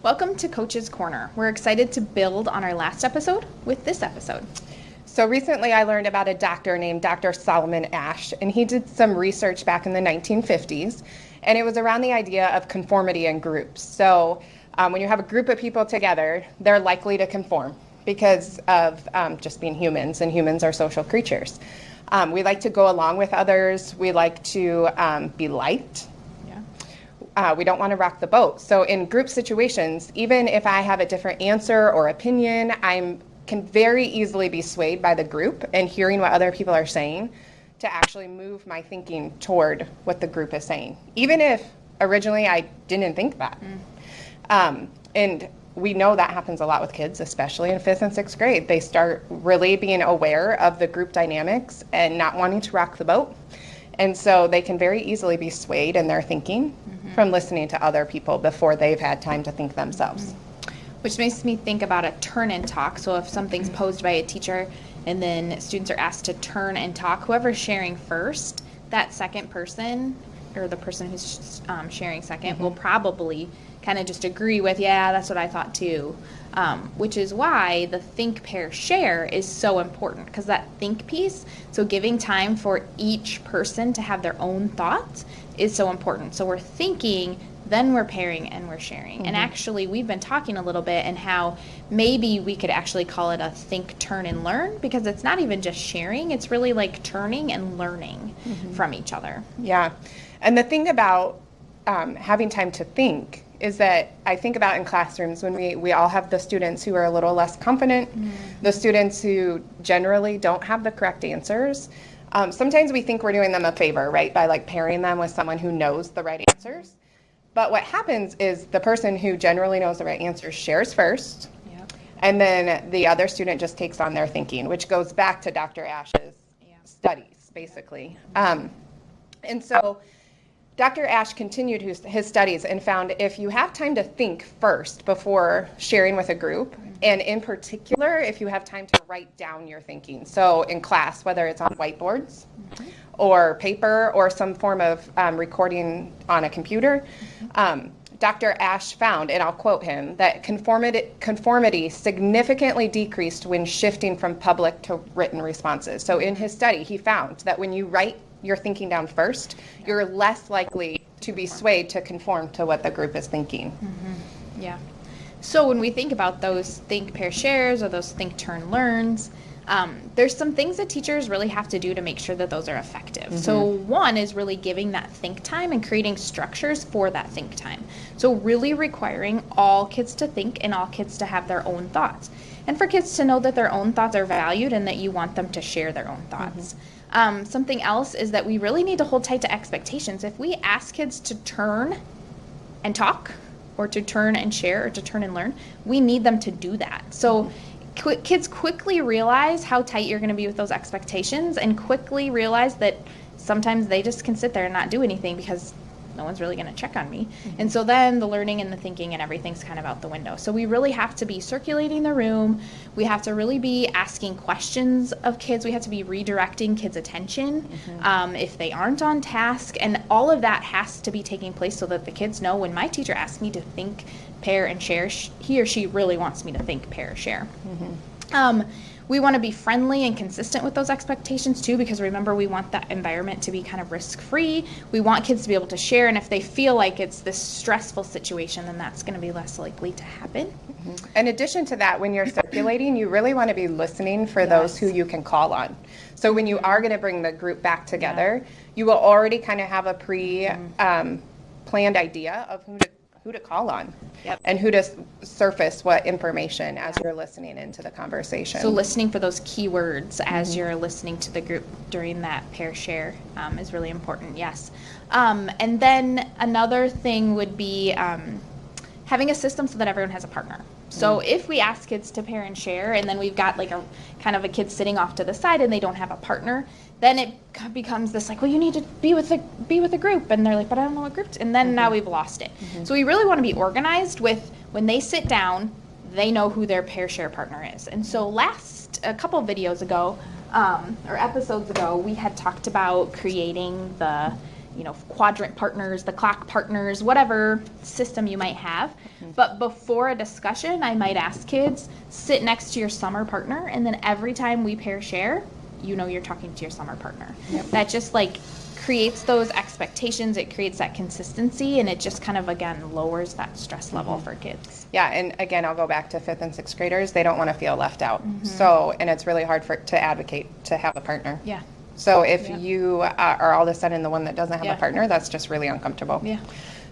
Welcome to Coach's Corner. We're excited to build on our last episode with this episode. So recently I learned about a doctor named Dr. Solomon Asch, and he did some research back in the 1950s, and it was around the idea of conformity in groups. So when you have a group of people together, they're likely to conform because of just being humans, and humans are social creatures. We like to go along with others. We like to be liked. We don't want to rock the boat. So in group situations, even if I have a different answer or opinion, I can very easily be swayed by the group and hearing what other people are saying to actually move my thinking toward what the group is saying, even if originally I didn't think that. And we know that happens a lot with kids, especially in 5th and 6th grade. They start really being aware of the group dynamics and not wanting to rock the boat. And so they can very easily be swayed in their thinking from listening to other people before they've had time to think themselves. Which makes me think about a turn and talk. So if something's posed by a teacher and then students are asked to turn and talk, whoever's sharing first, that second person or the person who's sharing second will probably kind of just agree with, yeah, that's what I thought too. Which is why the think, pair, share is so important, because that think piece, so giving time for each person to have their own thoughts is so important. So we're thinking, then we're pairing, and we're sharing. And actually, we've been talking a little bit and how maybe we could actually call it a think, turn, and learn, because it's not even just sharing, it's really like turning and learning from each other. Yeah. And the thing about having time to think is that I think about in classrooms when we all have the students who are a little less confident, the students who generally don't have the correct answers. Sometimes we think we're doing them a favor, right, by like pairing them with someone who knows the right answers. But what happens is the person who generally knows the right answers shares first, and then the other student just takes on their thinking, which goes back to Dr. Asch's studies, basically. And so Dr. Asch continued his studies and found if you have time to think first before sharing with a group, and in particular, if you have time to write down your thinking. So in class, whether it's on whiteboards or paper or some form of recording on a computer, Dr. Asch found, and I'll quote him, that conformity significantly decreased when shifting from public to written responses. So in his study, he found that when you write your thinking down first, you're less likely to be swayed to conform to what the group is thinking. Yeah. So when we think about those think, pair, shares or those think, turn, learns, there's some things that teachers really have to do to make sure that those are effective. So one is really giving that think time and creating structures for that think time. So really requiring all kids to think and all kids to have their own thoughts. And for kids to know that their own thoughts are valued and that you want them to share their own thoughts. Something else is that we really need to hold tight to expectations. If we ask kids to turn and talk, or to turn and share, or to turn and learn, we need them to do that. So kids quickly realize how tight you're going to be with those expectations, and quickly realize that sometimes they just can sit there and not do anything because no one's really going to check on me. And so then the learning and the thinking and everything's kind of out the window. So we really have to be circulating the room. We have to really be asking questions of kids. We have to be redirecting kids' attention if they aren't on task. And all of that has to be taking place so that the kids know when my teacher asks me to think, pair, and share, he or she really wants me to think, pair, share. We want to be friendly and consistent with those expectations too, because remember, we want that environment to be kind of risk-free. We want kids to be able to share, and if they feel like it's this stressful situation, then that's going to be less likely to happen. In addition to that, when you're circulating, you really want to be listening for those who you can call on. So when you are going to bring the group back together, you will already kind of have a planned idea of who to call on and who to surface what information as you're listening into the conversation. So listening for those keywords as you're listening to the group during that pair share is really important, yes. And then another thing would be having a system so that everyone has a partner. So if we ask kids to pair and share, and then we've got like a kind of a kid sitting off to the side and they don't have a partner, then it becomes this like, well, you need to be with a group, and they're like, but I don't know what group. And then now we've lost it. So we really want to be organized with when they sit down, they know who their pair share partner is. And so a couple videos ago, or episodes ago, we had talked about creating the quadrant partners, the clock partners, whatever system you might have. But before a discussion, I might ask kids, sit next to your summer partner, and then every time we pair share, you're talking to your summer partner. Yep. That just creates those expectations, it creates that consistency, and it just kind of, again, lowers that stress level for kids. Yeah, and again, I'll go back to 5th and 6th graders. They don't want to feel left out. So, and it's really hard to advocate to have a partner. Yeah. So if you are all of a sudden the one that doesn't have a partner, that's just really uncomfortable. Yeah.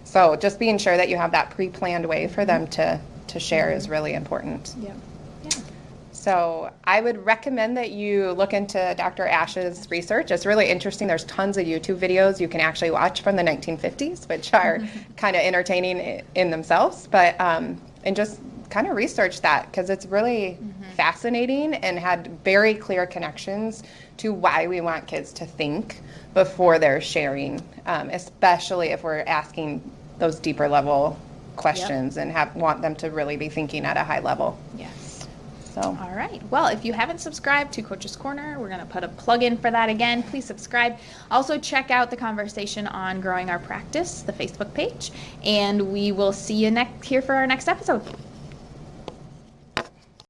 So just being sure that you have that pre-planned way for them to share is really important. Yeah. So I would recommend that you look into Dr. Ash's research. It's really interesting. There's tons of YouTube videos you can actually watch from the 1950s, which are kind of entertaining in themselves. But and just kind of research that, because it's really fascinating and had very clear connections to why we want kids to think before they're sharing, especially if we're asking those deeper level questions and want them to really be thinking at a high level. Yes. So. All right. Well, if you haven't subscribed to Coach's Corner, we're going to put a plug in for that again. Please subscribe. Also, check out the conversation on Growing Our Practice, the Facebook page, and we will see you here for our next episode.